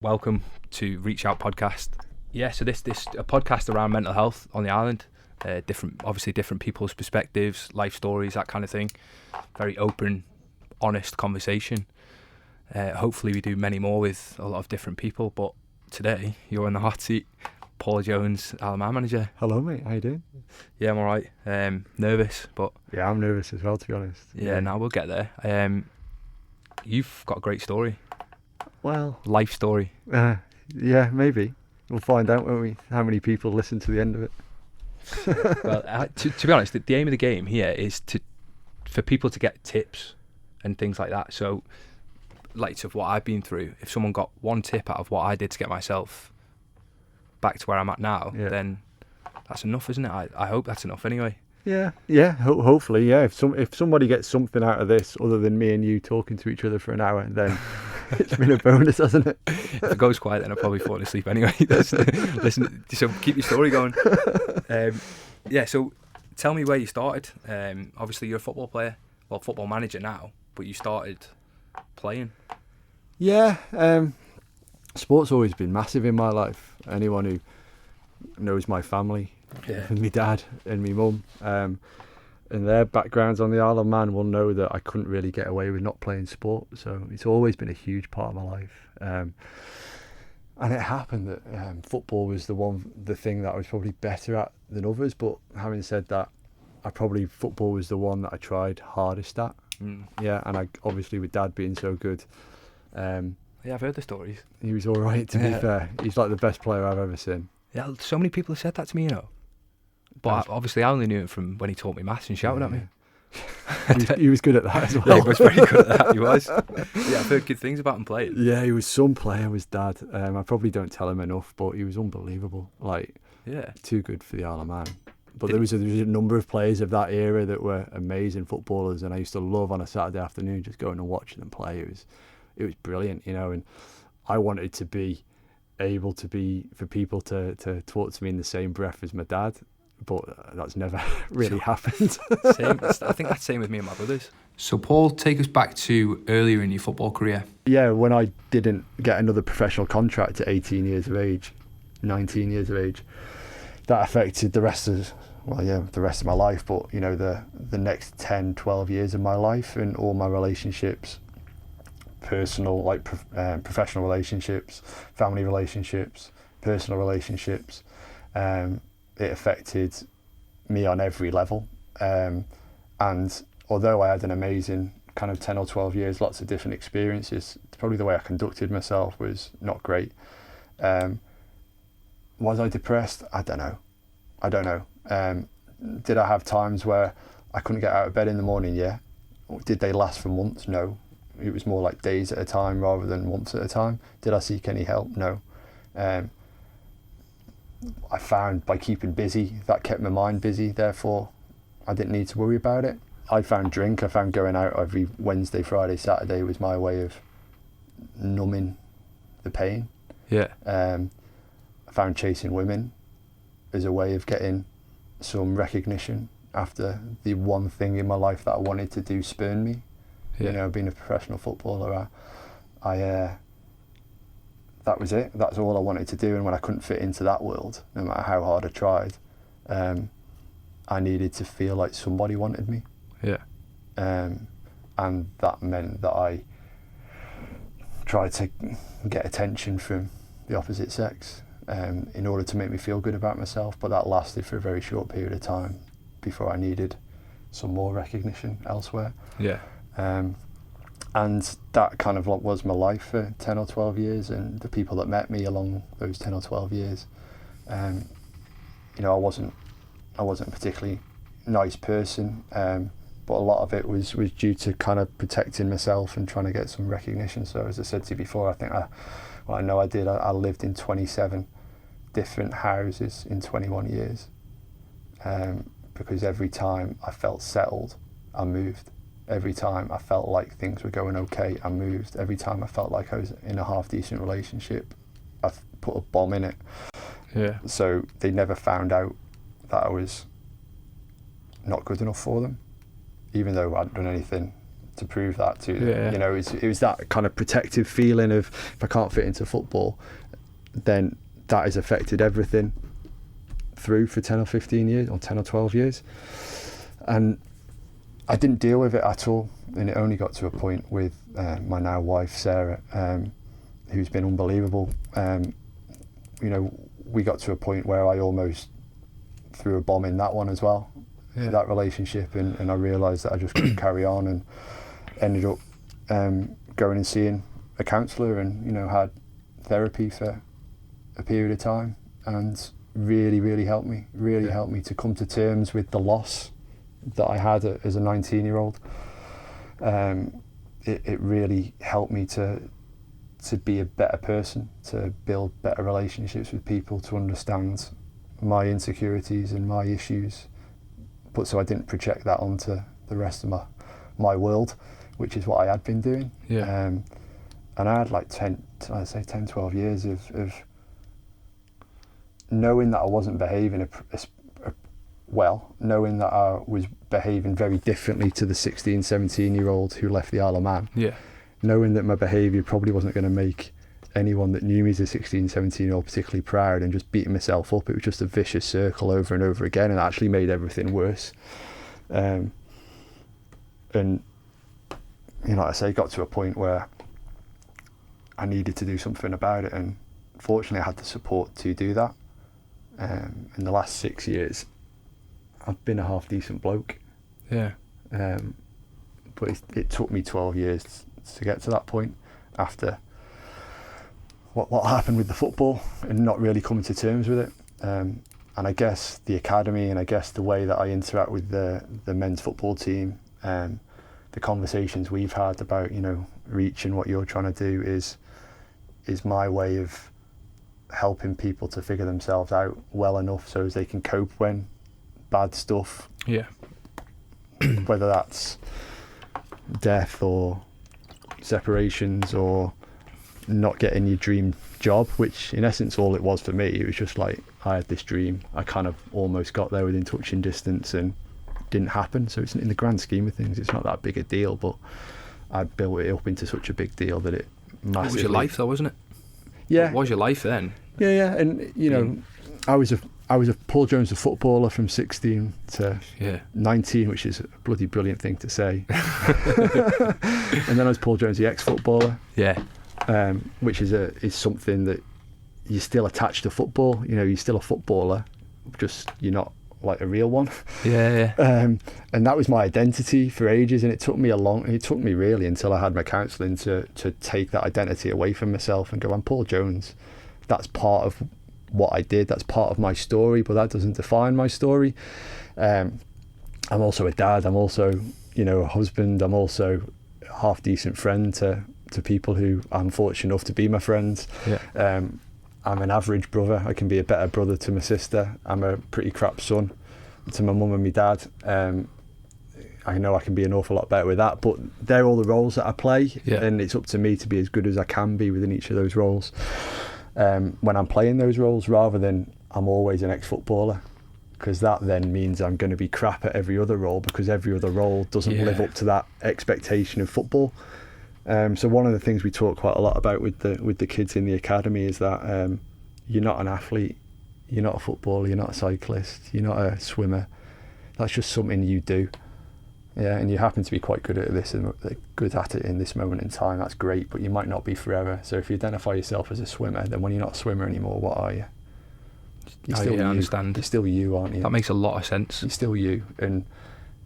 Welcome to Reach Out podcast. Yeah, so this a podcast around mental health on the island. Different people's perspectives, life stories, that kind of thing. Very open, honest conversation. Hopefully we do many more with a lot of different people, but today you're in the hot seat. Paul Jones, IOM manager. Hello mate, how you doing? Yeah, I'm alright. Nervous, but... Yeah, I'm nervous as well, to be honest. Yeah, now we'll get there. You've got a great story. Well... Life story. Yeah, maybe. We'll find out, won't we, how many people listen to the end of it. Well, to be honest, the aim of the game here is for people to get tips and things like that. So, like of what I've been through, if someone got one tip out of what I did to get myself back to where I'm at now, then that's enough, isn't it? I hope that's enough anyway. Yeah. Hopefully, yeah. If somebody gets something out of this other than me and you talking to each other for an hour, then it's been a bonus, hasn't it? If it goes quiet, then I'll probably fall asleep anyway. Listen, so keep your story going. So tell me where you started. Obviously, you're a football player, football manager now, but you started playing. Yeah, sport's always been massive in my life. Anyone who knows my family, my dad and my mum, and their backgrounds on the Isle of Man will know that I couldn't really get away with not playing sport. So it's always been a huge part of my life. And it happened that football was the thing that I was probably better at than others. But having said that, football was the one that I tried hardest at. Yeah, and I obviously with Dad being so good. Yeah, I've heard the stories. He was all right, to be fair. He's like the best player I've ever seen. Yeah, so many people have said that to me, But obviously I only knew it from when he taught me maths and shouted at me. He was good at that as well. Yeah, he was very good at that, he was. Yeah, I've heard good things about him playing. Yeah, he was some player, was Dad. I probably don't tell him enough, but he was unbelievable. Too good for the Isle of Man. But there was a number of players of that era that were amazing footballers, and I used to love on a Saturday afternoon just going and watching them play. It was brilliant, and I wanted to be able to be for people to talk to me in the same breath as my dad, but that's never really happened. Same. I think that's same with me and my brothers. So Paul, take us back to earlier in your football career. Yeah, when I didn't get another professional contract at 19 years of age, that affected the rest of my life, but the next 10, 12 years of my life and all my relationships, personal, professional relationships, family relationships, personal relationships, it affected me on every level. And although I had an amazing kind of 10 or 12 years, lots of different experiences, probably the way I conducted myself was not great. Was I depressed? I don't know. Did I have times where I couldn't get out of bed in the morning? Yeah. Did they last for months? No. It was more like days at a time rather than months at a time. Did I seek any help? No. I found by keeping busy, that kept my mind busy, therefore I didn't need to worry about it. I found going out every Wednesday, Friday, Saturday was my way of numbing the pain. Yeah. I found chasing women as a way of getting some recognition after the one thing in my life that I wanted to do spurned me. Yeah. Being a professional footballer, I that was it. That's all I wanted to do. And when I couldn't fit into that world, no matter how hard I tried, I needed to feel like somebody wanted me. Yeah. And that meant that I tried to get attention from the opposite sex in order to make me feel good about myself. But that lasted for a very short period of time before I needed some more recognition elsewhere. Yeah. And that kind of was my life for 10 or 12 years, and the people that met me along those 10 or 12 years, I wasn't a particularly nice person, but a lot of it was due to kind of protecting myself and trying to get some recognition. So as I said to you before, I think I lived in 27 different houses in 21 years, because every time I felt settled, I moved. Every time I felt like things were going okay, I moved. Every time I felt like I was in a half-decent relationship, I put a bomb in it. Yeah. So they never found out that I was not good enough for them, even though I hadn't done anything to prove that to them. Yeah. You know, it was that kind of protective feeling of, if I can't fit into football, then that has affected everything through for 10 or 15 years, or 10 or 12 years. And I didn't deal with it at all. And it only got to a point with my now wife, Sarah, who's been unbelievable. You know, we got to a point where I almost threw a bomb in that one as well, that relationship, and I realised that I just couldn't carry on, and ended up going and seeing a counsellor, and, you know, had therapy for a period of time, and really helped me, helped me to come to terms with the loss that I had as a 19-year-old. It really helped me to be a better person, to build better relationships with people, to understand my insecurities and my issues, but so I didn't project that onto the rest of my world, which is what I had been doing. And I had like 10, 12 years of knowing that I wasn't behaving well, knowing that I was behaving very differently to the 16, 17-year-old who left the Isle of Man. Knowing that my behaviour probably wasn't going to make anyone that knew me as a 16, 17-year-old particularly proud, and just beating myself up. It was just a vicious circle over and over again, and actually made everything worse. And, you know, like I say, got to a point where I needed to do something about it, and fortunately I had the support to do that. In the last 6 years, I've been a half decent bloke. But it took me 12 years to get to that point, after what happened with the football and not really coming to terms with it. And I guess the academy, and I guess the way that I interact with the men's football team, the conversations we've had about, you know, Reach and what you're trying to do is my way of helping people to figure themselves out well enough so as they can cope when bad stuff, whether that's death or separations or not getting your dream job, which in essence all it was for me. It was just like, I had this dream, I kind of almost got there within touching distance, and didn't happen. So it's, in the grand scheme of things, it's not that big a deal, but I built it up into such a big deal that it massively... It was your life though, wasn't it? Yeah. What was your life then? Yeah, and you know, I was a Paul Jones the footballer from 16 to 19, which is a bloody brilliant thing to say. And then I was Paul Jones the ex-footballer. Which is something that you're still attached to football. You know, you're still a footballer, just you're not like a real one. And that was my identity for ages, and it took me really until I had my counselling to take that identity away from myself and go, I'm Paul Jones. That's part of what I did, that's part of my story, but that doesn't define my story. I'm also a dad, I'm also, you know, a husband, I'm also a half decent friend to people who I'm fortunate enough to be my friends. I'm an average brother, I can be a better brother to my sister, I'm a pretty crap son to my mum and my dad. I know I can be an awful lot better with that, but they're all the roles that I play, and it's up to me to be as good as I can be within each of those roles. When I'm playing those roles, rather than I'm always an ex-footballer, because that then means I'm going to be crap at every other role, because every other role doesn't live up to that expectation of football. So one of the things we talk quite a lot about with the kids in the academy is that you're not an athlete, you're not a footballer, you're not a cyclist, you're not a swimmer. That's just something you do. And you happen to be quite good at this and good at it in this moment in time. That's great, but you might not be forever. So if you identify yourself as a swimmer, then when you're not a swimmer anymore, what are you? You're still you. I understand. You're still you, aren't you? That makes a lot of sense. You're still you, and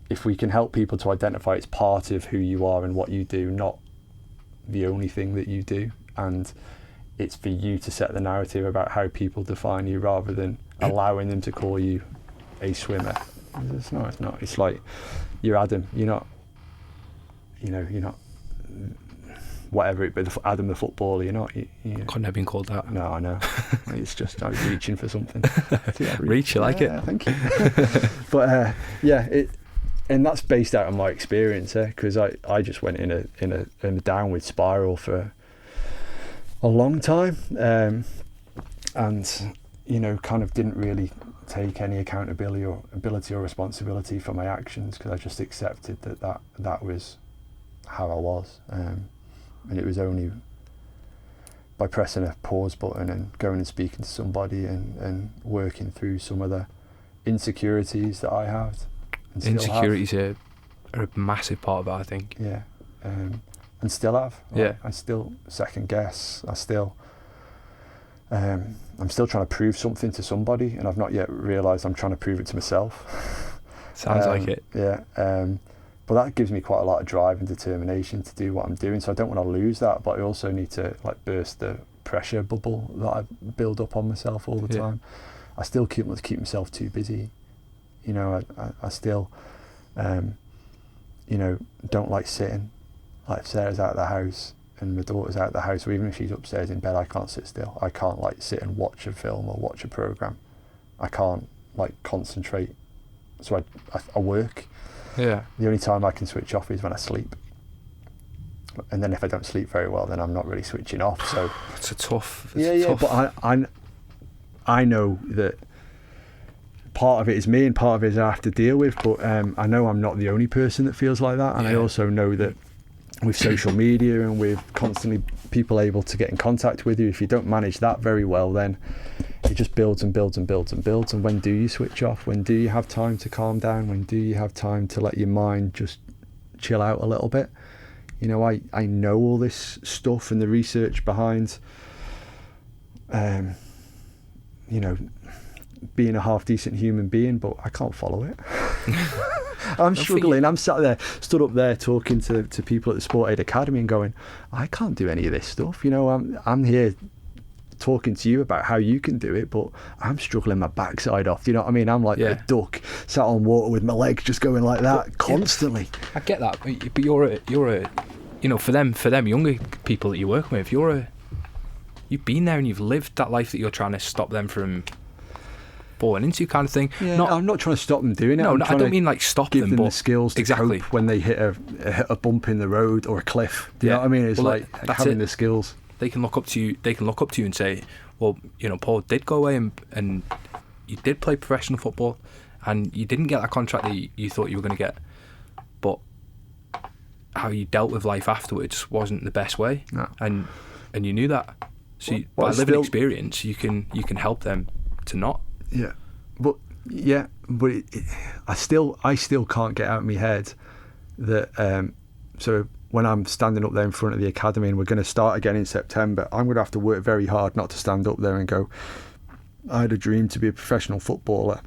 if we can help people to identify it's part of who you are and what you do, not the only thing that you do, and it's for you to set the narrative about how people define you rather than allowing them to call you a swimmer. It's not. It's like, you're Adam. You're not. You're not. Whatever it be, Adam the footballer. You're not. Couldn't have been called that. No, I know. It's just I was reaching for something. Reach, you like it? Thank you. But and that's based out of my experience, because I just went in a downward spiral for a long time, and kind of didn't really take any accountability or responsibility for my actions, because I just accepted that was how I was, and it was only by pressing a pause button and going and speaking to somebody and working through some of the insecurities that I have. Insecurities are a massive part of it, I think. Yeah, and still have. Yeah. I still second guess. I'm still trying to prove something to somebody, and I've not yet realised I'm trying to prove it to myself. Sounds like it. Yeah. But that gives me quite a lot of drive and determination to do what I'm doing. So I don't want to lose that, but I also need to like burst the pressure bubble that I build up on myself all the time. I still keep myself too busy. You know, I still, you know, don't like sitting. Like if Sarah's out of the house and my daughter's out of the house, or even if she's upstairs in bed, I can't sit still. I can't like sit and watch a film or watch a program. I can't like concentrate. So I work. Yeah. The only time I can switch off is when I sleep. And then if I don't sleep very well, then I'm not really switching off. So it's a tough. But I know that part of it is me and part of it is I have to deal with. But I know I'm not the only person that feels like that, and I also know that with social media and with constantly people able to get in contact with you, if you don't manage that very well, then it just builds and builds and builds and builds. And when do you switch off? When do you have time to calm down? When do you have time to let your mind just chill out a little bit? You know, I know all this stuff and the research behind, you know, being a half decent human being, but I can't follow it. I'm struggling. I'm stood up there talking to people at the Sport Aid Academy and going, I can't do any of this stuff. You know, I'm here talking to you about how you can do it, but I'm struggling my backside off. Do you know what I mean? I'm like a duck sat on water with my legs just going like that constantly. I get that, but you're a you know, for them younger people that you're working with, you've been there and you've lived that life that you're trying to stop them from falling into, kind of thing. Yeah, I'm not trying to stop them doing it. No, I don't mean like stop give them but the skills to cope when they hit a bump in the road or a cliff. Do you know what I mean? It's like having the skills. They can look up to you. They can look up to you and say, "Well, you know, Paul did go away and you did play professional football, and you didn't get that contract that you thought you were going to get, but how you dealt with life afterwards wasn't the best way, and you knew that. So by living experience, you can help them to not." Yeah, but I still can't get out of my head that so when I'm standing up there in front of the academy and we're going to start again in September, I'm going to have to work very hard not to stand up there and go, I had a dream to be a professional footballer,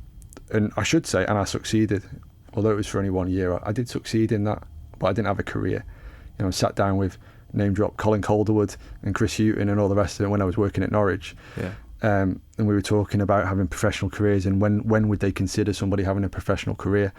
and I should say, and I succeeded, although it was for only 1 year. I did succeed in that, but I didn't have a career. You know, I sat down with name drop Colin Calderwood and Chris Hughton and all the rest of it when I was working at Norwich. Yeah. And we were talking about having professional careers and when would they consider somebody having a professional career,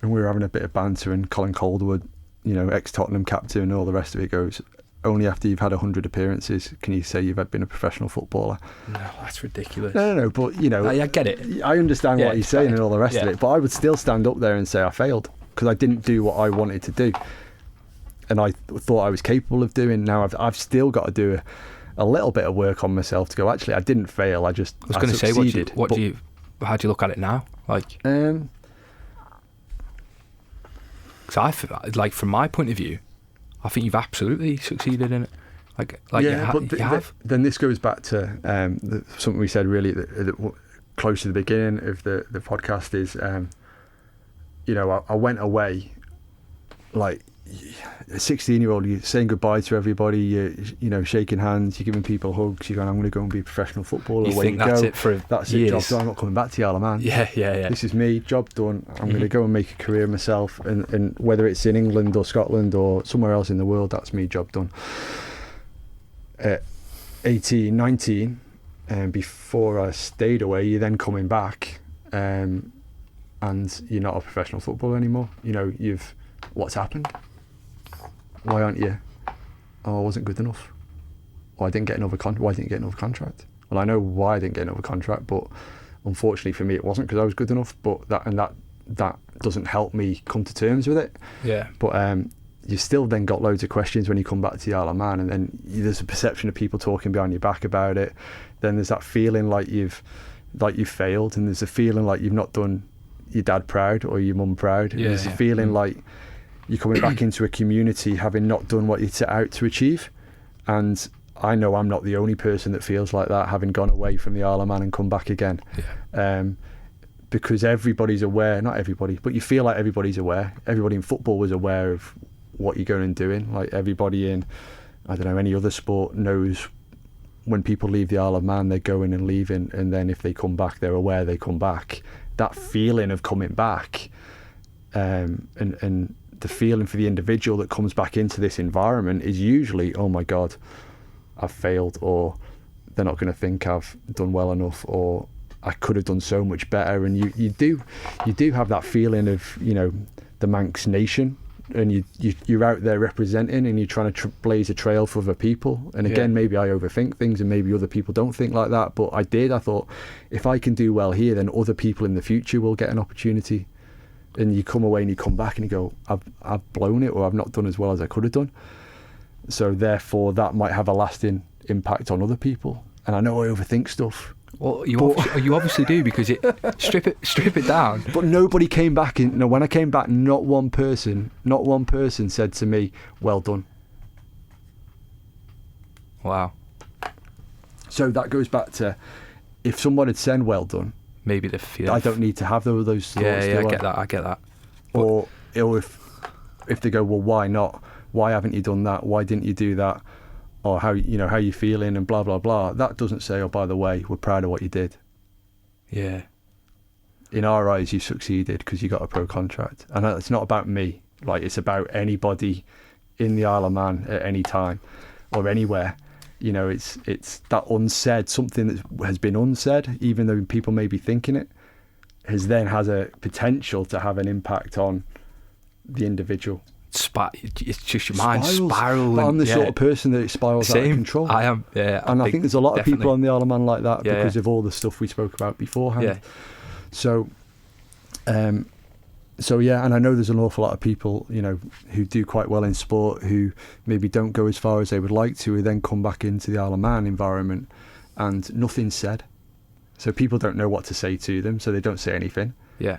and we were having a bit of banter, and Colin Calderwood, you know, ex-Tottenham captain and all the rest of it, goes, only after you've had 100 appearances can you say you've been a professional footballer. No, that's ridiculous. No, but you know, I get it. I understand what he's saying and all the rest of it, but I would still stand up there and say I failed because I didn't do what I wanted to do and I thought I was capable of doing. Now I've still got to do a little bit of work on myself to go, actually I didn't fail, I was going to say, how do you look at it now? Like, because I feel like, from my point of view, I think you've absolutely succeeded in it. You have. Then this goes back to something we said really close to the beginning of the podcast is, you know, I went away like a 16-year-old, you're saying goodbye to everybody, you know, shaking hands, you're giving people hugs, you're going, I'm going to go and be a professional footballer. You think that's it for that's years. It, job done, I'm not coming back to Isle of Man. Yeah. This is me, job done. I'm going to go and make a career myself, and whether it's in England or Scotland or somewhere else in the world, that's me, job done. At 18, 19, and before I stayed away, you're then coming back, and you're not a professional footballer anymore. You know, what's happened? Why aren't you? Oh, I wasn't good enough. Or I didn't get another why didn't you get another contract? Well, I know why I didn't get another contract, but unfortunately for me, it wasn't because I was good enough. But that doesn't help me come to terms with it. Yeah. But you still then got loads of questions when you come back to the Isle of Man, and then there's a perception of people talking behind your back about it. Then there's that feeling like you've failed, and there's a feeling like you've not done your dad proud or your mum proud. Yeah, there's a feeling like you're coming back into a community having not done what you set out to achieve. And I know I'm not the only person that feels like that, having gone away from the Isle of Man and come back again. Because everybody's aware, not everybody, but you feel like everybody's aware. Everybody in football was aware of what you're going and doing. Like everybody in, I don't know, any other sport knows when people leave the Isle of Man, they're going and leaving, and then if they come back, they're aware they come back. That feeling of coming back, and the feeling for the individual that comes back into this environment is usually, oh my God, I've failed, or they're not going to think I've done well enough, or I could have done so much better. And you do have that feeling of, you know, the Manx nation, and you're out there representing, and you're trying to blaze a trail for other people. And again, maybe I overthink things, and maybe other people don't think like that, but I thought, if I can do well here, then other people in the future will get an opportunity. And you come away and you come back and you go, I've blown it, or I've not done as well as I could have done. So therefore that might have a lasting impact on other people. And I know I overthink stuff. Well, you obviously do, because it strip it down. But nobody came back. When I came back, not one person said to me, "Well done." Wow. So that goes back to, if someone had said "well done," maybe they feel I don't need to have those thoughts. Yeah, I get that. Or if they go, "Well, why not? Why haven't you done that? Why didn't you do that?" Or how you feeling, and blah blah blah. That doesn't say, oh, by the way, we're proud of what you did. Yeah. In our eyes, you succeeded because you got a pro contract, and it's not about me. Like, it's about anybody in the Isle of Man at any time or anywhere. You know, it's that unsaid, something that has been unsaid, even though people may be thinking it, has a potential to have an impact on the individual. It's just your mind spiraling. I'm the sort of person that it spirals out of control. I am, yeah. And I think there's a lot of people on the Isle of Man like that, because of all the stuff we spoke about beforehand. Yeah. So yeah, and I know there's an awful lot of people, you know, who do quite well in sport, who maybe don't go as far as they would like to, who then come back into the Isle of Man environment and nothing's said. So people don't know what to say to them, so they don't say anything. Yeah.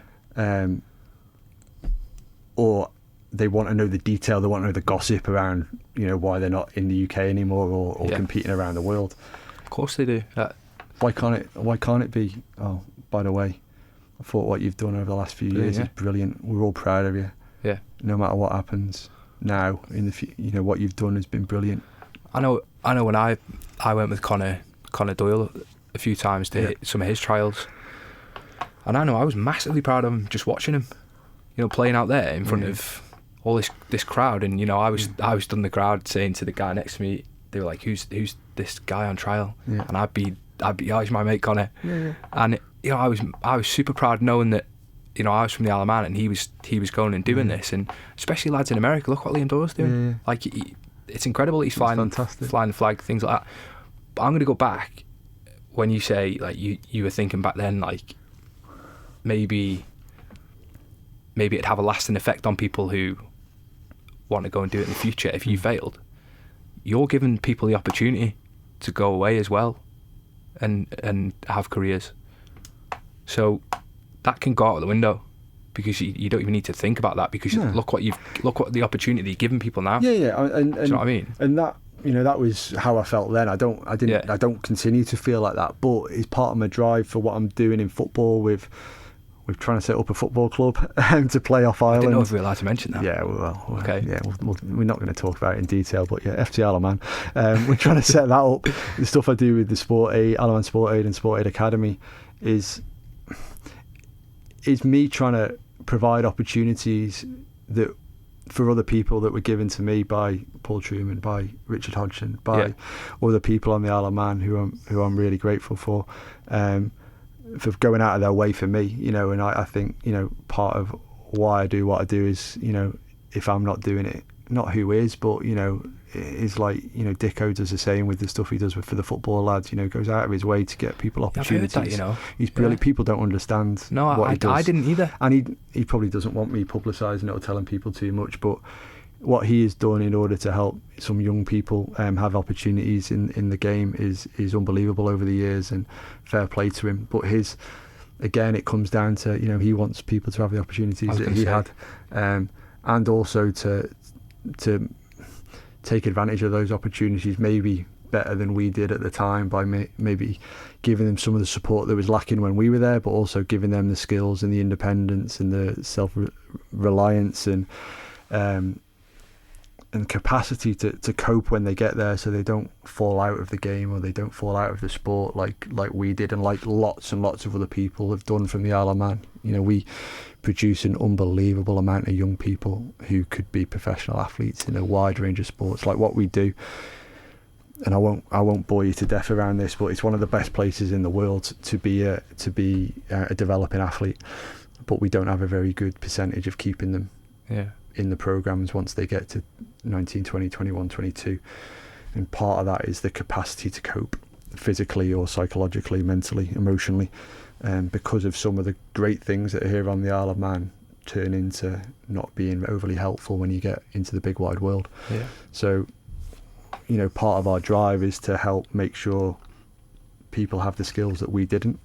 Or they want to know the detail, they want to know the gossip around, you know, why they're not in the UK anymore, or competing around the world. Of course they do. Why can't it be, oh, by the way, I thought what you've done over the last few years is brilliant. We're all proud of you. Yeah. No matter what happens now in the you know, what you've done has been brilliant. I know when I went with Connor Doyle a few times to hit some of his trials, and I know I was massively proud of him just watching him, you know, playing out there in front of all this crowd. And you know, I was stood in the crowd saying to the guy next to me, they were like, who's this guy on trial? And I'd be oh, he's my mate Connor. And you know, I was super proud knowing that, you know, I was from the Isle of Man and he was going and doing this. And especially lads in America, look what Liam Doyle's doing. Like, it's incredible. He's flying the flag, things like that. But I'm going to go back when you say, like, you were thinking back then, like, maybe it'd have a lasting effect on people who want to go and do it in the future. If you failed, you're giving people the opportunity to go away as well and have careers. So that can go out the window, because you don't even need to think about that, because look what the opportunity you're giving people now. And do you know what I mean? And that, you know, that was how I felt then. I don't continue to feel like that, but it's part of my drive for what I'm doing in football with trying to set up a football club to play off Ireland. I didn't know if we were allowed to mention that. Yeah, well, okay. Yeah, we're not going to talk about it in detail, but yeah, FC Isle of Man. We're trying to set that up. The stuff I do with the Sport Aid, Isle of Man Sport Aid and Sport Aid Academy is me trying to provide opportunities that for other people that were given to me by Paul Truman, by Richard Hudgeon, by other people on the Isle of Man who I'm really grateful for going out of their way for me, you know. And I think, you know, part of why I do what I do is, you know, if I'm not doing it, not who is, but, you know, is like, you know, Dicko does the same with the stuff he does for the football lads, you know, goes out of his way to get people opportunities. I've heard that, you know. He's brilliant. People don't understand what he does. I didn't either. And he probably doesn't want me publicising it or telling people too much, but what he has done in order to help some young people have opportunities in the game is unbelievable over the years, and fair play to him. But again, it comes down to, you know, he wants people to have the opportunities that he had. and also to take advantage of those opportunities maybe better than we did at the time, by maybe giving them some of the support that was lacking when we were there, but also giving them the skills and the independence and the self-reliance and capacity to cope when they get there, so they don't fall out of the game or they don't fall out of the sport like we did, and like lots and lots of other people have done from the Isle of Man. You know, we produce an unbelievable amount of young people who could be professional athletes in a wide range of sports, like what we do. And I won't bore you to death around this, but it's one of the best places in the world to be a developing athlete, but we don't have a very good percentage of keeping them in the programs once they get to 19, 20, 21, 22. And part of that is the capacity to cope physically or psychologically, mentally, emotionally, because of some of the great things that are here on the Isle of Man turn into not being overly helpful when you get into the big wide world. Yeah. So, you know, part of our drive is to help make sure people have the skills that we didn't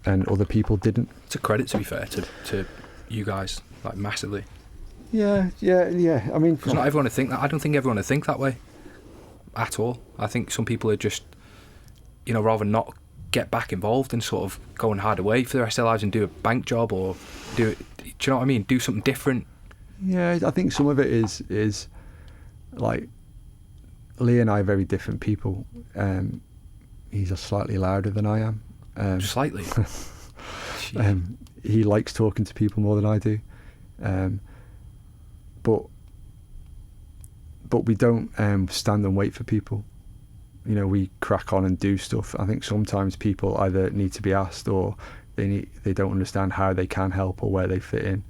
and other people didn't. It's a credit, to be fair, to you guys, like massively. Yeah. I mean, because not everyone would think that. I don't think everyone would think that way at all. I think some people are just, you know, rather not get back involved and sort of go and hide away for the rest of their lives and do a bank job or do you know what I mean? Do something different. Yeah, I think some of it is like, Lee and I are very different people. He's slightly louder than I am. Slightly. He likes talking to people more than I do. But we don't stand and wait for people. You know, we crack on and do stuff. I think sometimes people either need to be asked or they don't understand how they can help or where they fit in.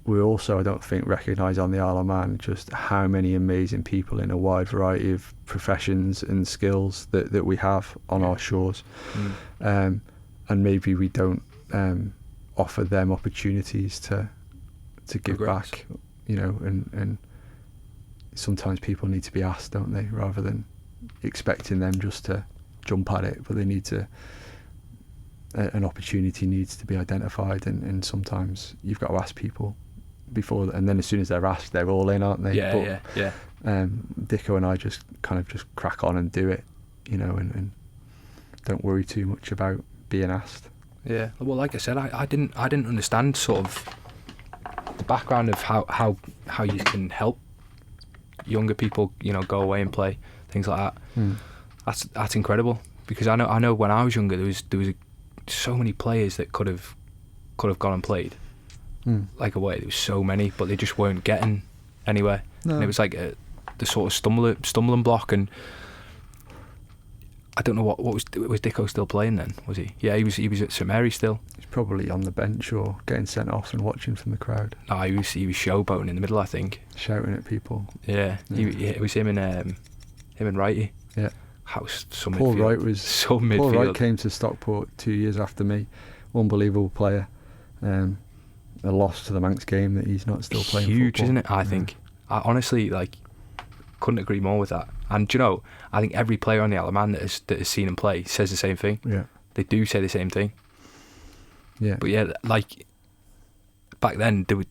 We also, I don't think, recognise on the Isle of Man just how many amazing people in a wide variety of professions and skills that we have on our shores. And maybe we don't offer them opportunities to give back, you know, and sometimes people need to be asked, don't they, rather than expecting them just to jump at it, but they need to, an opportunity needs to be identified, and sometimes you've got to ask people before, and then as soon as they're asked, they're all in, aren't they? Yeah. Dicko and I just crack on and do it, you know, and don't worry too much about being asked. Yeah, well, like I said, I didn't understand sort of the background of how you can help younger people, you know, go away and play things like that. That's incredible, because I know when I was younger there was so many players that could have gone and played like away. There was so many, but they just weren't getting anywhere. No. And it was like the sort of stumbling block. And I don't know what was Dicko still playing then? Was he? Yeah, he was at St Mary still. He's probably on the bench or getting sent off and watching from the crowd. No, he was showboating in the middle, I think, shouting at people. Yeah. It was him and Wrighty. Yeah. Paul Wright was so midfield. Paul Wright came to Stockport 2 years after me. Unbelievable player. A loss to the Manx game that he's not still playing. Huge, football. Isn't it? I think. I honestly couldn't agree more with that. And you know, I think every player on the Isle of Man that has seen him play says the same thing. Yeah. They do say the same thing. Yeah. But yeah, like back then there was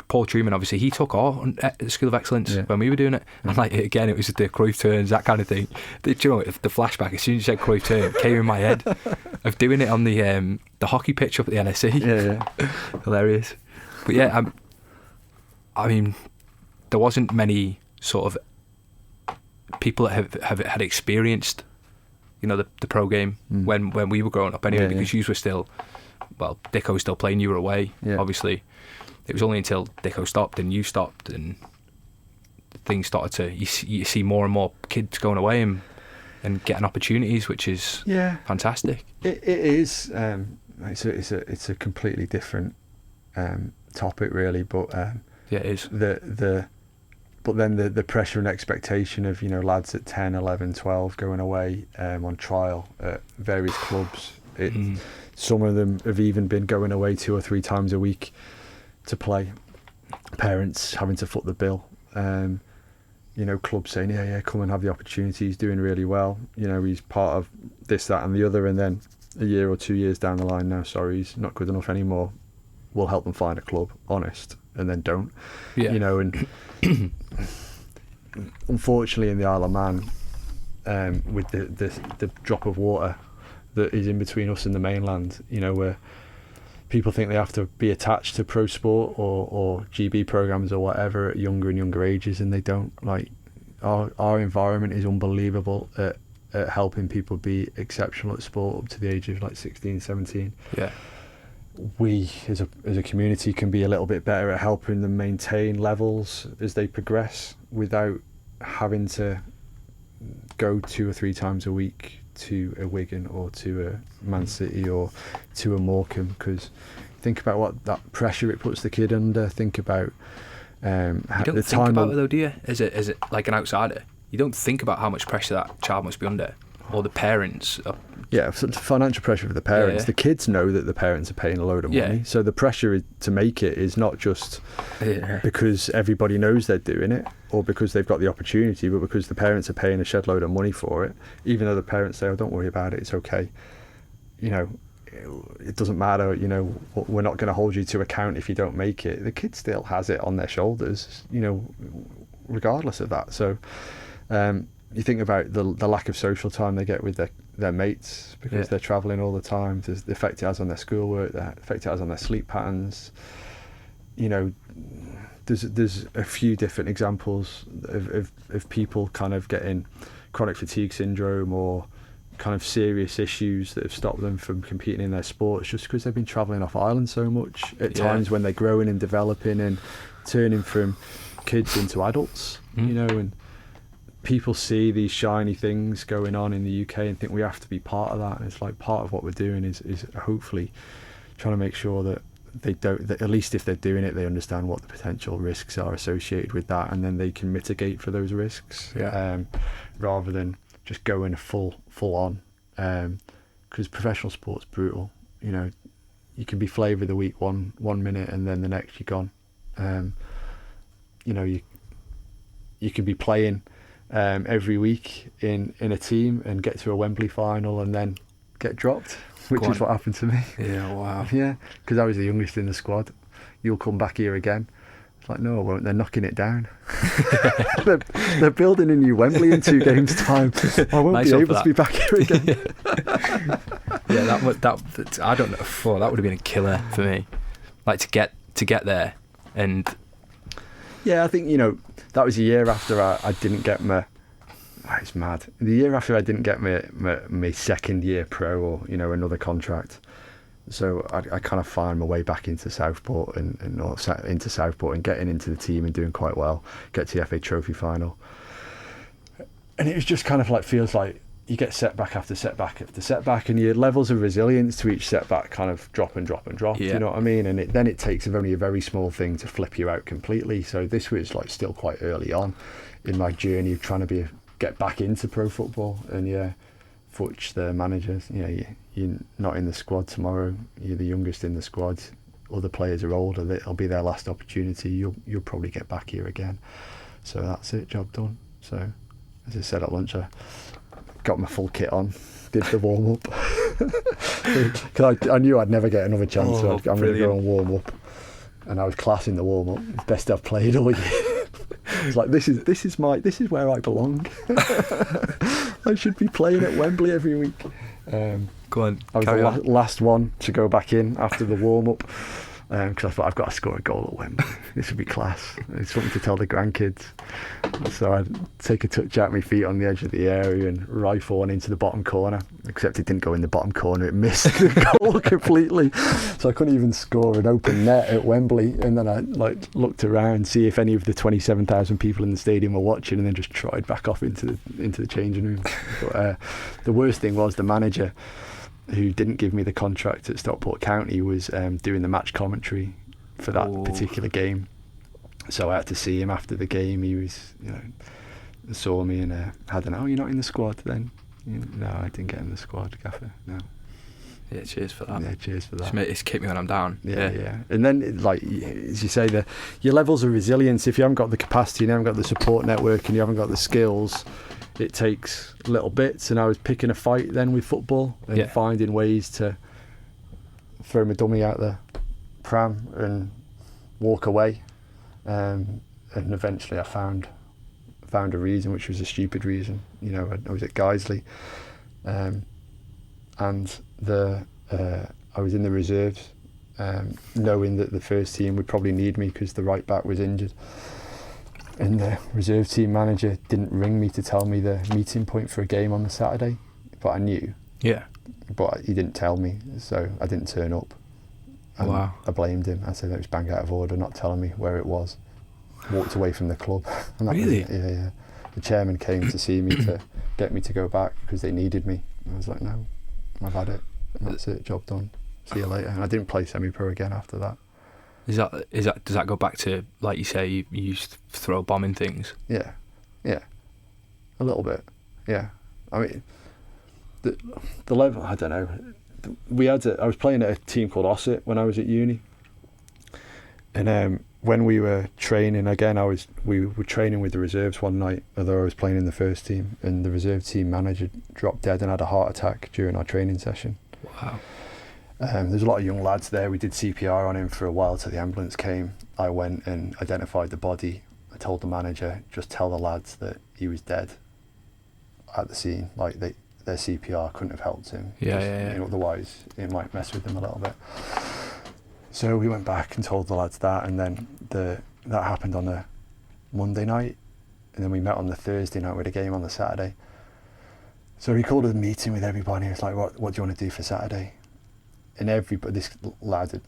Paul Truman. Obviously, he took our School of Excellence when we were doing it, and again, it was the Cruyff turns, that kind of thing. You know, the flashback as soon as you said Cruyff turn, it came in my head of doing it on the hockey pitch up at the NSC. Yeah. Hilarious. But yeah, I mean, there wasn't many sort of people that have had experienced, you know, the pro game when we were growing up anyway, because you were still, well, Dicko was still playing, you were away, obviously. It was only until Dicko stopped and you stopped and things started to, you see more and more kids going away and getting opportunities, which is fantastic. It is. It's a completely different topic, really, but yeah, it is. But then the pressure and expectation of, you know, lads at 10, 11, 12 going away on trial at various clubs. Some of them have even been going away 2 or 3 times a week to play. Parents having to foot the bill. You know, clubs saying, yeah, come and have the opportunity. He's doing really well. You know, he's part of this, that, and the other. And then a year or 2 years down the line, now, sorry, he's not good enough anymore. we'll help them find a club, honest, and then don't. Yeah. You know, and unfortunately in the Isle of Man, with the drop of water that is in between us and the mainland, you know, where people think they have to be attached to pro sport or GB programs or whatever at younger and younger ages, and they don't. Like, our environment is unbelievable at helping people be exceptional at sport up to the age of like 16, 17. Yeah. We as a community can be a little bit better at helping them maintain levels as they progress without having to go 2 or 3 times a week to a Wigan or to a Man City or to a Morecambe, because think about what that pressure it puts the kid under. Think about you don't think about it though, do you? Is it like an outsider? You don't think about how much pressure that child must be under, or the parents. Yeah, financial pressure for the parents. Yeah. The kids know that the parents are paying a load of money, so the pressure to make it is not just because everybody knows they're doing it or because they've got the opportunity, but because the parents are paying a shed load of money for it, even though the parents say, oh, don't worry about it, it's okay. You know, it doesn't matter, you know, we're not going to hold you to account if you don't make it. The kid still has it on their shoulders, you know, regardless of that. So you think about the lack of social time they get with their mates because they're travelling all the time, the effect it has on their schoolwork, the effect it has on their sleep patterns. You know, there's a few different examples of people kind of getting chronic fatigue syndrome or kind of serious issues that have stopped them from competing in their sports just because they've been travelling off island so much at times when they're growing and developing and turning from kids into adults, you know, and people see these shiny things going on in the UK and think we have to be part of that. And it's like part of what we're doing is hopefully trying to make sure that they don't, that at least if they're doing it, they understand what the potential risks are associated with that, and then they can mitigate for those risks, rather than just going full on. Because professional sport's brutal. You know, you can be flavour of the week one minute and then the next you're gone. You know, you can be playing every week in a team and get to a Wembley final and then get dropped, which is what happened to me. Yeah, wow. Yeah, because I was the youngest in the squad. You'll come back here again. It's like, no, I won't. They're knocking it down. they're building a new Wembley in 2 games' time. I won't be able to be back here again. Yeah, that I don't know. That would have been a killer for me. Like to get there, and yeah, I think, you know, that was a year after I didn't get my. It's mad. The year after I didn't get my second year pro or, you know, another contract. So I kind of find my way back into Southport and into Southport and getting into the team and doing quite well. Get to the FA Trophy final. And it was just kind of like, feels like you get setback after setback after setback, and your levels of resilience to each setback kind of drop and drop and drop. Yeah. You know what I mean? And then it takes only a very small thing to flip you out completely. So this was like still quite early on in my journey of trying to get back into pro football. And yeah, Futch, the manager, you know, you're not in the squad tomorrow. You're the youngest in the squad. Other players are older. It'll be their last opportunity. You'll probably get back here again. So that's it. Job done. So as I said at lunch, I got my full kit on, did the warm up because I knew I'd never get another chance. So I'm going to go and warm up, and I was classing the warm up. Best I've played all year. It's like this is where I belong. I should be playing at Wembley every week. Go on. I was the last one to go back in after the warm up because I thought I've got to score a goal at Wembley. This would be class. It's something to tell the grandkids. So I'd take a touch out my feet on the edge of the area and rifle one into the bottom corner. Except it didn't go in the bottom corner. It missed the goal completely. So I couldn't even score an open net at Wembley. And then I looked around, see if any of the 27,000 people in the stadium were watching, and then just trotted back off into the changing room. But the worst thing was the manager, who didn't give me the contract at Stockport County, was doing the match commentary for that particular game. So I had to see him after the game. He was, you know, saw me and had you're not in the squad then? No, I didn't get in the squad, Gaffer. No. Yeah, cheers for that. Yeah, cheers for that. It's kept me when I'm down. Yeah. And then, like, as you say, your levels of resilience, if you haven't got the capacity, you haven't got the support network, and you haven't got the skills, it takes little bits. And I was picking a fight then with football and finding ways to throw my dummy out the pram and walk away. And eventually I found a reason, which was a stupid reason. You know, I was at Guiseley, and I was in the reserves, knowing that the first team would probably need me because the right back was injured. And the reserve team manager didn't ring me to tell me the meeting point for a game on the Saturday, but I knew. Yeah. But he didn't tell me, so I didn't turn up. And wow. I blamed him. I said it was bang out of order, not telling me where it was. Walked away from the club. And that really? Was it. Yeah. The chairman came to see me to get me to go back because they needed me. And I was like, no, I've had it. That's it, job done. See you later. And I didn't play semi-pro again after that. Does that go back to, like you say, you used to throw bombing things? Yeah, a little bit. Yeah, I mean, the level. I don't know. I was playing at a team called Ossett when I was at uni, and when we were training again, we were training with the reserves one night. Although I was playing in the first team, and the reserve team manager dropped dead and had a heart attack during our training session. Wow. There's a lot of young lads there. We did CPR on him for a while till the ambulance came. I went and identified the body. I told the manager, just tell the lads that he was dead at the scene. Like their CPR couldn't have helped him. Yeah. You know, otherwise it might mess with him a little bit. So we went back and told the lads that, and then that happened on a Monday night, and then we met on the Thursday night with a game on the Saturday. So he called a meeting with everybody. He was like, what do you want to do for Saturday? And this lad,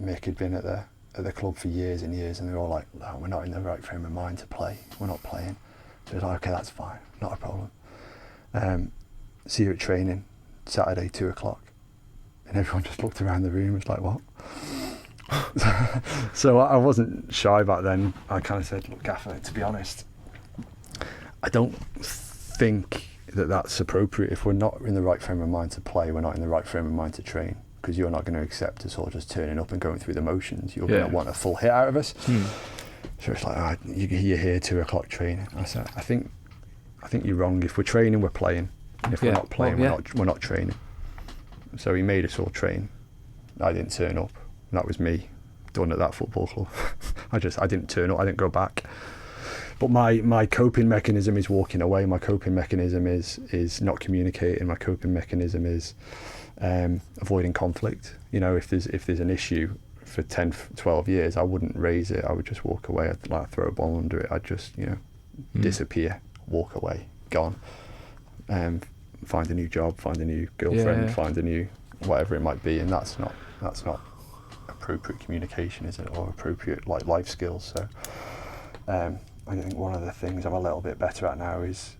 Mick, had been at the club for years and years, and they were all like, no, we're not in the right frame of mind to play. We're not playing. So he was like, okay, that's fine, not a problem. See you at training, Saturday, 2:00. And everyone just looked around the room and was like, what? So I wasn't shy back then. I kind of said, look, Gaffer, to be honest, I don't think that's appropriate. If we're not in the right frame of mind to play, we're not in the right frame of mind to train, because you're not going to accept us all just turning up and going through the motions. You're going to want a full hit out of us. So it's like, you're here 2:00 training. I said, I think you're wrong. If we're training, we're playing. And if we're not playing, we're not training. So he made us all train. I didn't turn up. That was me done at that football club. I didn't turn up. I didn't go back. But my coping mechanism is walking away. My coping mechanism is not communicating. My coping mechanism is avoiding conflict. You know, if there's an issue for 10, 12 years, I wouldn't raise it. I would just walk away. I'd like throw a ball under it. I'd just, disappear, walk away, gone. Find a new job, find a new girlfriend, find a new whatever it might be, and that's not appropriate communication, is it, or appropriate life skills. So I think one of the things I'm a little bit better at now is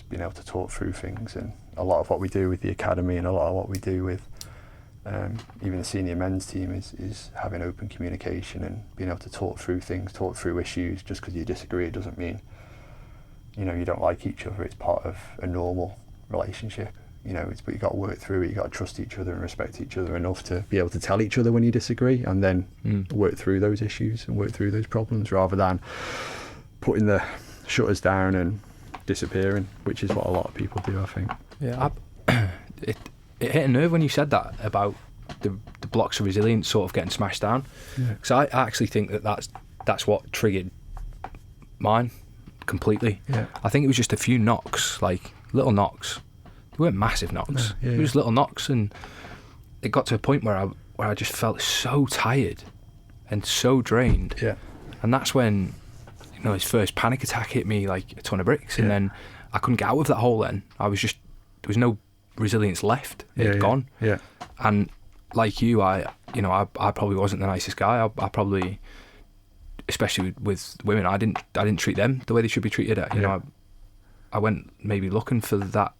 being able to talk through things, and a lot of what we do with the academy and a lot of what we do with even the senior men's team is having open communication and being able to talk through things, talk through issues. Just because you disagree, it doesn't mean you don't like each other. It's part of a normal relationship. But you got to work through it. You got to trust each other and respect each other enough to be able to tell each other when you disagree, and then work through those issues and work through those problems, rather than putting the shutters down and disappearing, which is what a lot of people do, I think. Yeah, it hit a nerve when you said that about the blocks of resilience sort of getting smashed down. Because I actually think that's what triggered mine completely. Yeah. I think it was just a few knocks, like little knocks. They weren't massive knocks. It was little knocks, and it got to a point where I just felt so tired and so drained. Yeah. And that's when his first panic attack hit me like a ton of bricks, and then I couldn't get out of that hole. Then there was no resilience left. It had gone. Yeah. And like you, I probably wasn't the nicest guy. I probably, especially with women, I didn't treat them the way they should be treated. I went maybe looking for that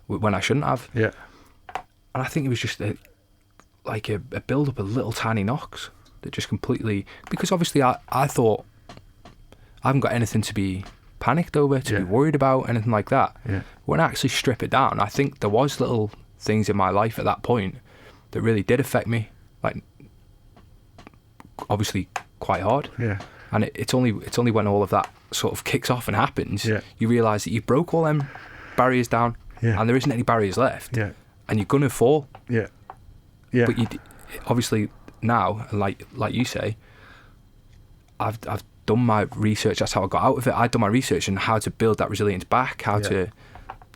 when I shouldn't have. Yeah. And I think it was just a build up of little tiny knocks that just completely, because obviously I thought I haven't got anything to be panicked over, to be worried about, anything like that. Yeah. When I actually strip it down, I think there was little things in my life at that point that really did affect me, like obviously quite hard. Yeah. And it's only when all of that sort of kicks off and happens, you realise that you broke all them barriers down, and there isn't any barriers left, and you're gonna fall. Yeah. Yeah. But obviously now, and like you say, I've done my research. That's how I got out of it. I've done my research on how to build that resilience back, how to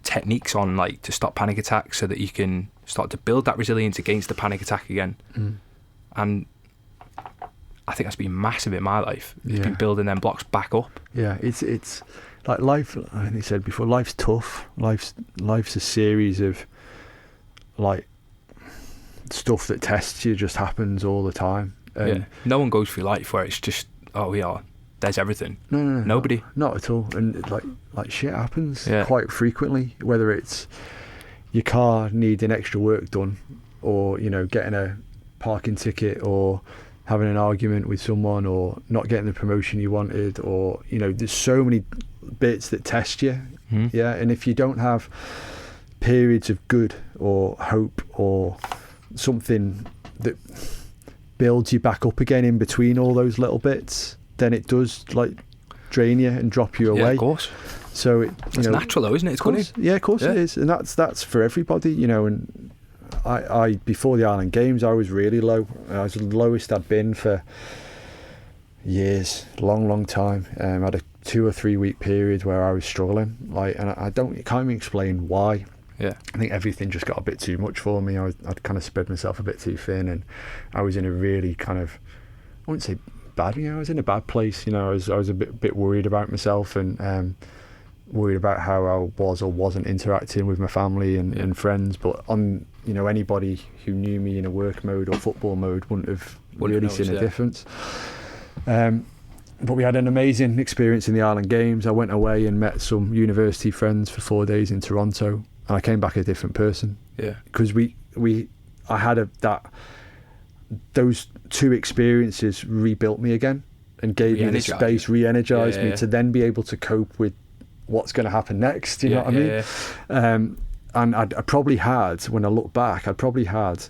techniques on like to stop panic attacks so that you can start to build that resilience against the panic attack again. And I think that's been massive in my life. It's been building them blocks back up. Yeah, it's like life. I think they said before, life's tough. Life's a series of like stuff that tests you, just happens all the time. No one goes through life where it's just, there's everything. No, nobody. Not at all. And like shit happens quite frequently, whether it's your car needing extra work done, or getting a parking ticket, or having an argument with someone, or not getting the promotion you wanted, or there's so many bits that test you. And if you don't have periods of good or hope or something that builds you back up again in between all those little bits, then it does like drain you and drop you away. Yeah, of course. So it's natural though, isn't it? It's good. Yeah, of course it is, and that's for everybody. And I before the Island Games, I was really low. I was the lowest I'd been for years, long time. I had a 2 or 3 week period where I was struggling, and I can't even explain why. Yeah, I think everything just got a bit too much for me. I'd kind of spread myself a bit too thin, and I was in a really kind of, I wouldn't say bad, I was in a bad place. I was a bit worried about myself, and worried about how I was or wasn't interacting with my family and friends. But on anybody who knew me in a work mode or football mode wouldn't have really seen a difference. But we had an amazing experience in the Island Games. I went away and met some university friends for 4 days in Toronto, and I came back a different person. Yeah, because I had those 2 experiences rebuilt me again and gave me the space, re-energized me to then be able to cope with what's going to happen next. You know what I mean? Yeah. And I probably had, when I look back, I'd probably had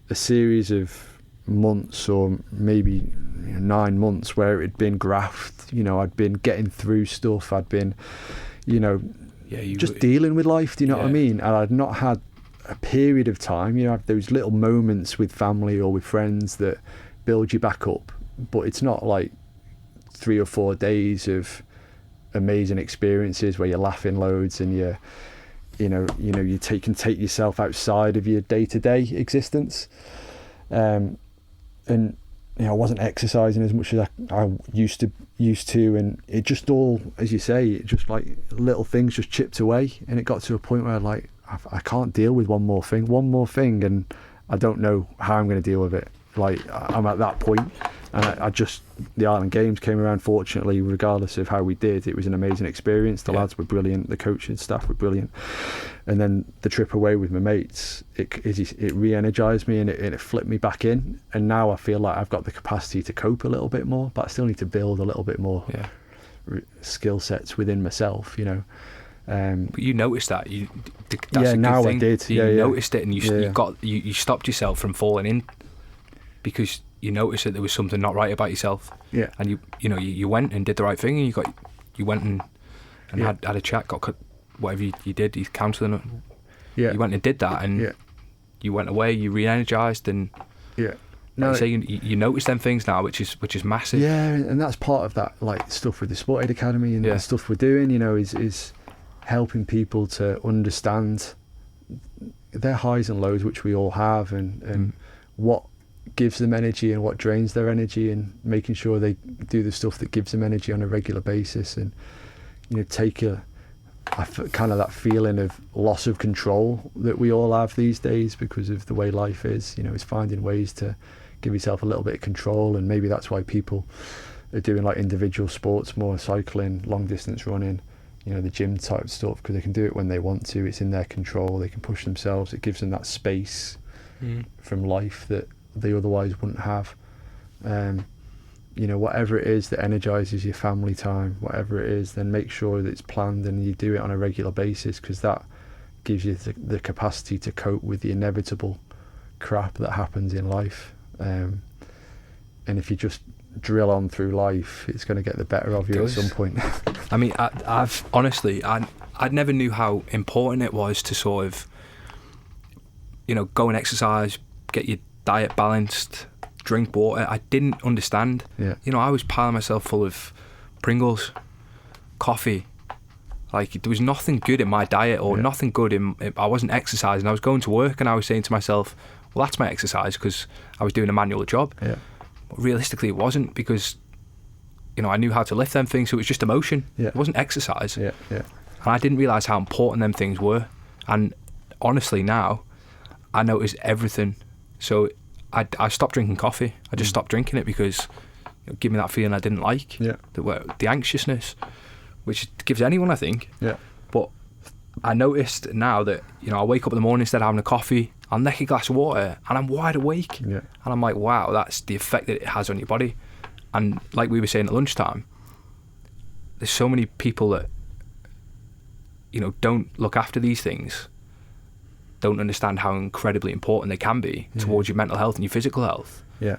a series of months or maybe 9 months where it had been graft. I'd been getting through stuff. I'd been, just dealing with life. Do you know what I mean? And I'd not had a period of time. Have those little moments with family or with friends that build you back up. But it's not like 3 or 4 days of amazing experiences where you're laughing loads and you can take yourself outside of your day-to-day existence. And I wasn't exercising as much as I used to, and it just all, as you say, it just like little things just chipped away, and it got to a point where I can't deal with one more thing, and I don't know how I'm going to deal with it. Like, I'm at that point, and the Island Games came around, fortunately, regardless of how we did. It was an amazing experience. The lads were brilliant, the coaching staff were brilliant, and then the trip away with my mates, it re-energized me, and it flipped me back in, and now I feel like I've got the capacity to cope a little bit more, but I still need to build a little bit more skill sets within myself, but you noticed that I did. You noticed it, and you stopped yourself from falling in, because you noticed that there was something not right about yourself. Yeah. And you went and did the right thing, and you went and had a chat, got whatever you did, you counselling. Yeah. You went and did that, and you went away, you re-energised, and no, like you notice them things now, which is massive. Yeah, and that's part of that, like, stuff with the Sport Aid Academy and the stuff we're doing. Is helping people to understand their highs and lows, which we all have, and what gives them energy and what drains their energy, and making sure they do the stuff that gives them energy on a regular basis, and take kind of that feeling of loss of control that we all have these days because of the way life is. Is finding ways to give yourself a little bit of control, and maybe that's why people are doing like individual sports more, cycling, long distance running, the gym type stuff, because they can do it when they want to. It's in their control. They can push themselves. It gives them that space from life that they otherwise wouldn't have. Whatever it is that energizes your family time, whatever it is, then make sure that it's planned and you do it on a regular basis, because that gives you the capacity to cope with the inevitable crap that happens in life. And if you just drill on through life, it's going to get the better of you at some point. I mean, I've honestly, I never knew how important it was to sort of, go and exercise, get your diet balanced, drink water. I didn't understand. Yeah. You know, I was piling myself full of Pringles, coffee. Like, there was nothing good in my diet, or nothing good I wasn't exercising. I was going to work and I was saying to myself, well, that's my exercise, because I was doing a manual job. Yeah. But realistically, it wasn't, because, you know, I knew how to lift them things, so it was just emotion. Yeah. It wasn't exercise. Yeah. Yeah. And I didn't realise how important them things were. And honestly, now, I notice everything. So I stopped drinking coffee. I just stopped drinking it because it gave me that feeling I didn't like. Yeah. The anxiousness, which gives anyone, I think. Yeah. But I noticed now that, you know, I wake up in the morning, instead of having a coffee, I'll neck a glass of water and I'm wide awake. Yeah. And I'm like, wow, that's the effect that it has on your body. And like we were saying at lunchtime, there's so many people that, you know, don't look after these things, don't understand how incredibly important they can be towards your mental health and your physical health. Yeah.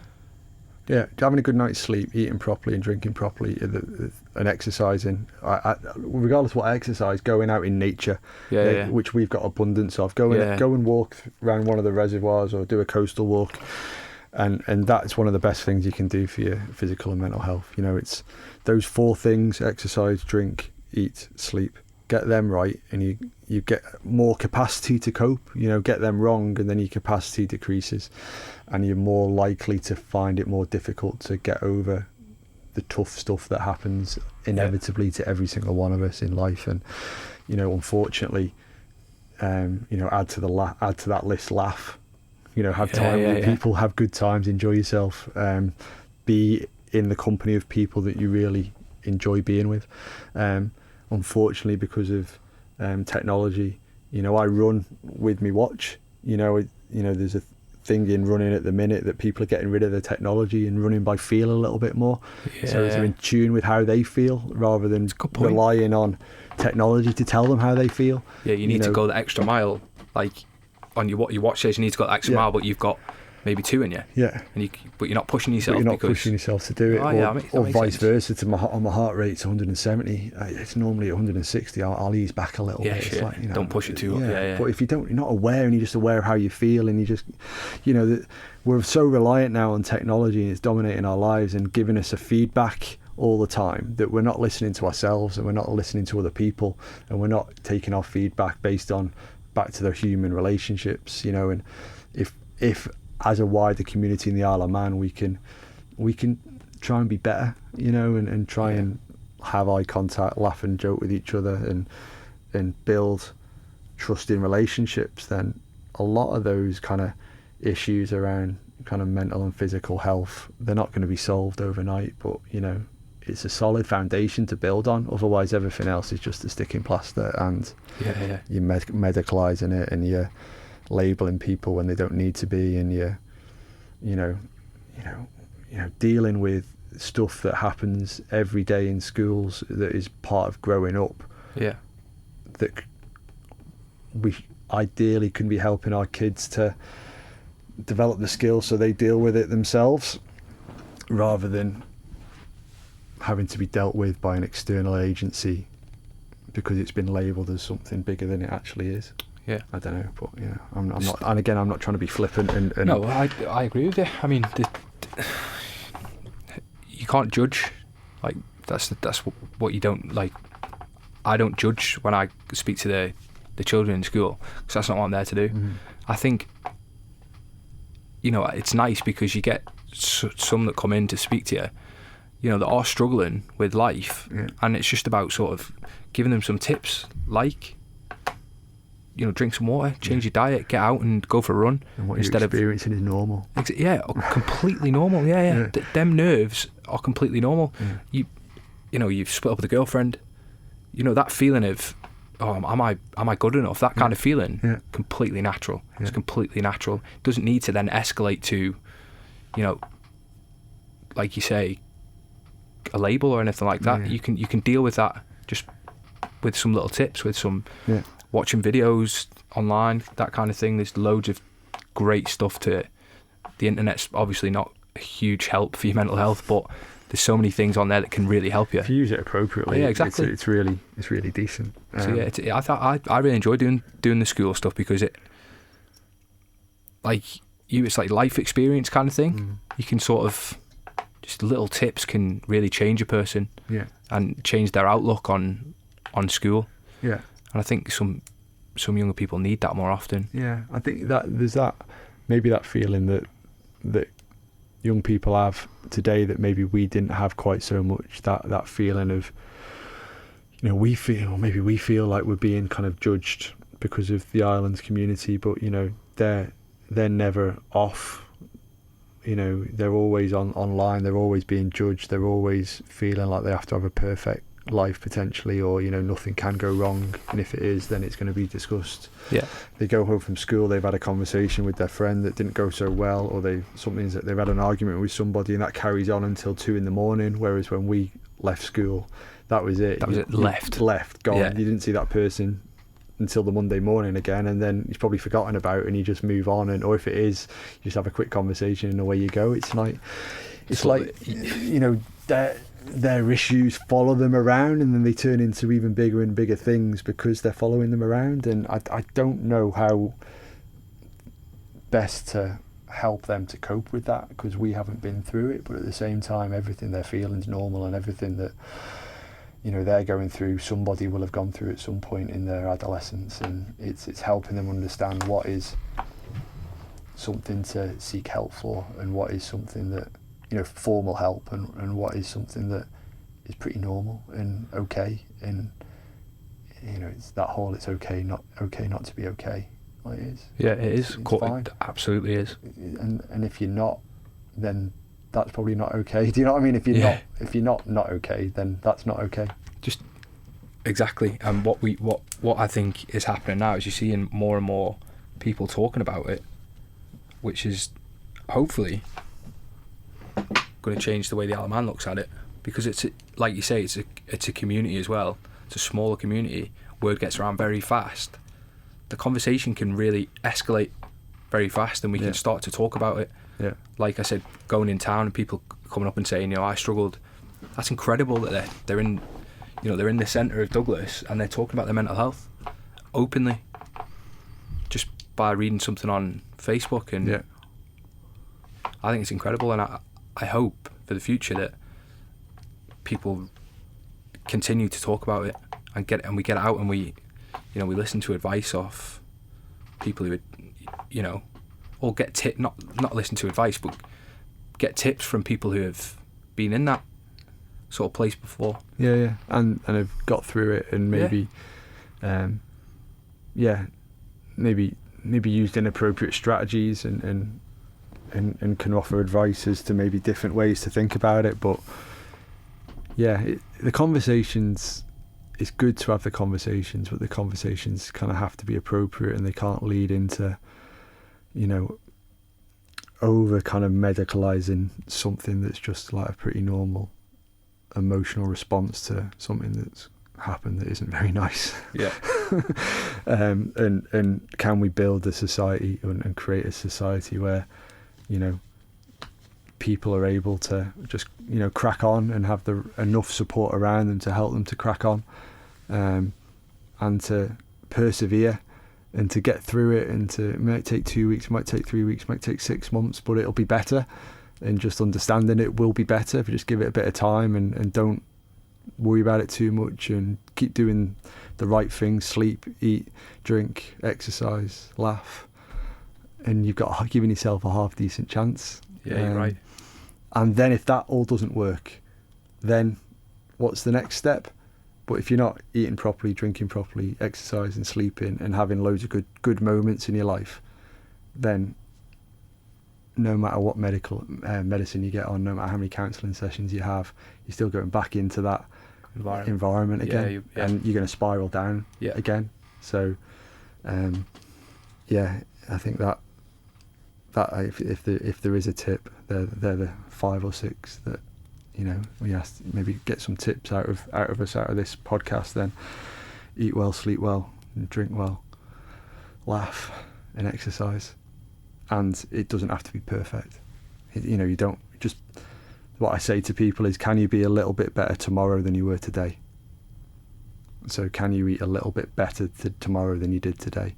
Yeah, having a good night's sleep, eating properly and drinking properly, and exercising. Regardless of what I exercise, going out in nature, which we've got abundance of. Go and walk around one of the reservoirs or do a coastal walk, and that's one of the best things you can do for your physical and mental health. You know, it's those 4 things: exercise, drink, eat, sleep. Get them right, and you get more capacity to cope. You know, get them wrong, and then your capacity decreases, and you're more likely to find it more difficult to get over the tough stuff that happens inevitably to every single one of us in life. And, you know, unfortunately, you know, add to that list, laugh. You know, have time with people, have good times, enjoy yourself, be in the company of people that you really enjoy being with. Unfortunately, because of technology, you know, I run with my watch. You know, there's a thing in running at the minute that people are getting rid of the technology and running by feel a little bit more. So they're in tune with how they feel rather than relying on technology to tell them how they feel. Yeah, you need to go the extra mile. Like on your watch says you need to go the extra mile, but you've got maybe 2 in you. Yeah. But you're not pushing yourself. Pushing yourself to do it. Or vice versa. To my heart rate's 170. It's normally 160. I'll ease back a little bit. Sure. Like, you know, don't push it too up. But if you're not aware, and you're just aware of how you feel, and you just, you know, we're so reliant now on technology, and it's dominating our lives and giving us a feedback all the time, that we're not listening to ourselves, and we're not listening to other people, and we're not taking our feedback based on back to the human relationships. You know, and if as a wider community in the Isle of Man, we can try and be better, you know, and try and have eye contact, laugh and joke with each other, and build trusting relationships, then a lot of those kind of issues around kind of mental and physical health, they're not going to be solved overnight, but, you know, it's a solid foundation to build on. Otherwise, everything else is just a sticking plaster, and you're medicalising it, and you're labeling people when they don't need to be, and you're dealing with stuff that happens every day in schools that is part of growing up, that we ideally can be helping our kids to develop the skills so they deal with it themselves, rather than having to be dealt with by an external agency because it's been labelled as something bigger than it actually is. Yeah, I don't know, but yeah, I'm not. And again, I'm not trying to be flippant. And no, I agree with you. I mean, you can't judge. Like that's what you don't like. I don't judge when I speak to the children in school, because that's not what I'm there to do. Mm-hmm. I think, you know, it's nice because you get some that come in to speak to you, you know, that are struggling with life, and it's just about sort of giving them some tips, like, you know, drink some water, change your diet, get out and go for a run. And what you're experiencing is normal. Completely normal. Them nerves are completely normal. You know, you've split up with a girlfriend. You know, that feeling of, oh, am I good enough? That kind of feeling, completely natural. It's completely natural. It doesn't need to then escalate to, you know, like you say, a label or anything like that. You can deal with that just with some little tips, with some watching videos online, that kind of thing. There's loads of great stuff to it. The internet's obviously not a huge help for your mental health, but there's so many things on there that can really help you if you use it appropriately. Exactly. It's really decent. So I really enjoy doing the school stuff, because it, like, it's like life experience kind of thing. You can sort of, just little tips can really change a person. Yeah. And change their outlook on school. Yeah. And I think some younger people need that more often. Yeah, I think that there's that feeling that young people have today that maybe we didn't have quite so much. That feeling of, you know, we feel like we're being kind of judged because of the islands community, but you know, they're never off. You know, they're always online. They're always being judged. They're always feeling like they have to have a perfect life potentially, or you know, nothing can go wrong, and if it is, then it's going to be discussed. Yeah. They go home from school, they've had a conversation with their friend that didn't go so well, or they've had an argument with somebody, and that carries on until 2 a.m. Whereas when we left school, that was it. Left, gone. Yeah. You didn't see that person until the Monday morning again, and then he's probably forgotten about it, and you just move on. And or if it is, you just have a quick conversation and away you go. It's like you know, their issues follow them around, and then they turn into even bigger and bigger things because they're following them around. And I don't know how best to help them to cope with that, because we haven't been through it. But at the same time, everything they're feeling is normal, and everything that, you know, they're going through, somebody will have gone through at some point in their adolescence, and it's helping them understand what is something to seek help for, and what is something that, you know, formal help, and what is something that is pretty normal and okay. And you know, it's that whole it's okay not to be okay. Like it is. Yeah, it is. It's fine. It absolutely is. And if you're not, then that's probably not okay. Do you know what I mean? If you're not okay, then that's not okay. Just exactly. And what I think is happening now is you're seeing more and more people talking about it, which is hopefully going to change the way the Isle of Man looks at it, because it's like you say, it's a community as well. It's a smaller community. Word gets around very fast. The conversation can really escalate very fast, and we can start to talk about it. Yeah. Like I said, going in town and people coming up and saying, you know, I struggled. That's incredible that they're in, you know, they're in the centre of Douglas and they're talking about their mental health openly, just by reading something on Facebook. And I think it's incredible, and I hope for the future that people continue to talk about it and we get out and we listen to advice off people who, you know, or get not listen to advice, but get tips from people who have been in that sort of place before. Yeah, and have got through it, and maybe, maybe used inappropriate strategies, and can offer advice as to maybe different ways to think about it. But the conversations, it's good to have the conversations, but the conversations kind of have to be appropriate, and they can't lead into, you know, over kind of medicalizing something that's just like a pretty normal emotional response to something that's happened that isn't very nice. Yeah. And can we build a society and create a society where, you know, people are able to just, you know, crack on and have enough support around them to help them to crack on, and to persevere and to get through it, and it might take 2 weeks, it might take 3 weeks, it might take 6 months, but it'll be better. And just understanding it will be better if you just give it a bit of time, and don't worry about it too much, and keep doing the right things: sleep, eat, drink, exercise, laugh, and you've got giving yourself a half decent chance. Yeah, you're right. And then if that all doesn't work, then what's the next step? But if you're not eating properly, drinking properly, exercising, sleeping, and having loads of good moments in your life, then no matter what medicine you get on, no matter how many counselling sessions you have, you're still going back into that environment again, and you're going to spiral down again. So, I think that if there is a tip, they're the 5 or 6 that, you know, we asked, maybe get some tips out of this podcast. Then eat well, sleep well, and drink well, laugh, and exercise. And it doesn't have to be perfect. You know, you don't just. What I say to people is, can you be a little bit better tomorrow than you were today? So can you eat a little bit better tomorrow than you did today?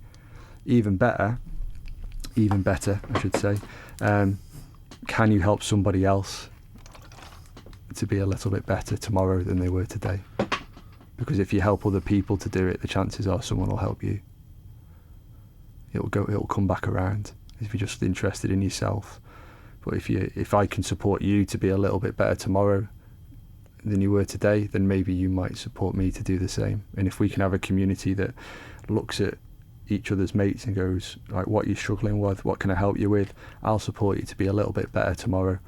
Even better, even better, I should say. Can you help somebody else to be a little bit better tomorrow than they were today? Because if you help other people to do it, the chances are someone will help you. It'll come back around if you're just interested in yourself. But if I can support you to be a little bit better tomorrow than you were today, then maybe you might support me to do the same. And if we can have a community that looks at each other's mates and goes, like, what are you struggling with? What can I help you with? I'll support you to be a little bit better tomorrow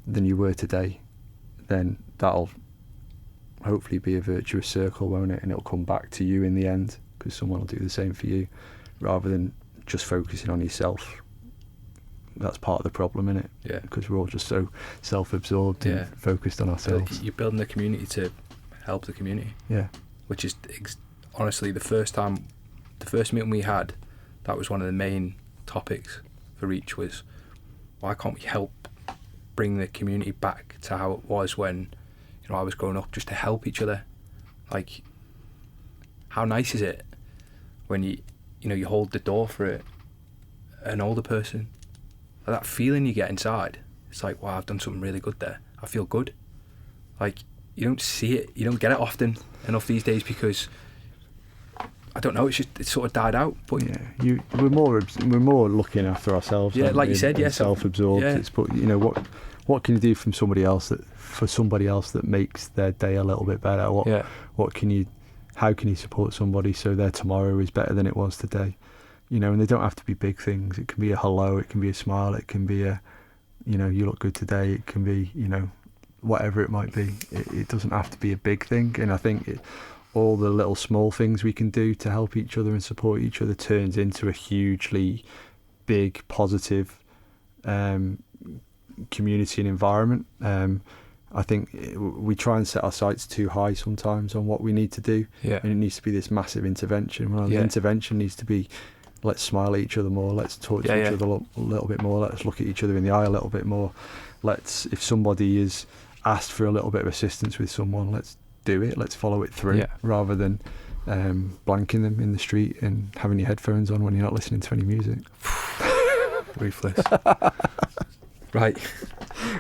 than you were today. Then that'll hopefully be a virtuous circle, won't it? And it'll come back to you in the end, because someone will do the same for you, rather than just focusing on yourself. That's part of the problem, isn't it? Yeah. Because we're all just so self-absorbed and focused on ourselves. You're building a community to help the community. Yeah. Which is honestly the first meeting we had, that was one of the main topics for each, was why can't we help bring the community back to how it was when, you know, I was growing up, just to help each other. Like, how nice is it when you hold the door for an older person? That feeling you get inside, it's like, wow, I've done something really good there. I feel good. Like, you don't see it, you don't get it often enough these days, because I don't know, it's sort of died out. But yeah, we're more looking after ourselves. Yeah, like you said, yeah, self-absorbed. Yeah. But you know, what can you do for somebody else that makes their day a little bit better? How can you support somebody so their tomorrow is better than it was today? You know, and they don't have to be big things. It can be a hello, it can be a smile, it can be a, you know, you look good today. It can be, you know, whatever it might be. It doesn't have to be a big thing. And I think all the little small things we can do to help each other and support each other turns into a hugely big, positive community and environment. I think we try and set our sights too high sometimes on what we need to do. Yeah. And it needs to be this massive intervention. Well, the intervention needs to be, let's smile at each other more, let's talk to each other a little bit more, let's look at each other in the eye a little bit more. If somebody is asked for a little bit of assistance with someone, let's do it, let's follow it through, rather than blanking them in the street and having your headphones on when you're not listening to any music. Ruthless. Right.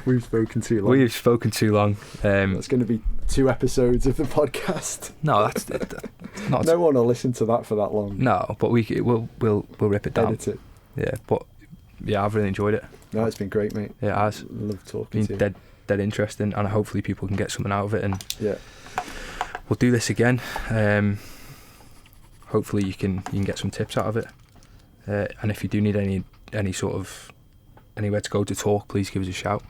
We've spoken too long. That's going to be 2 episodes of the podcast. No, that's not. No one will listen to that for that long. No, but we'll rip it down. Edit it. Yeah, but yeah, I've really enjoyed it. No, it's been great, mate. Yeah, it has. Love talking to you. Dead interesting, and hopefully people can get something out of it. And yeah, we'll do this again. Hopefully you can get some tips out of it. And if you do need any sort of anywhere to go to talk, please give us a shout.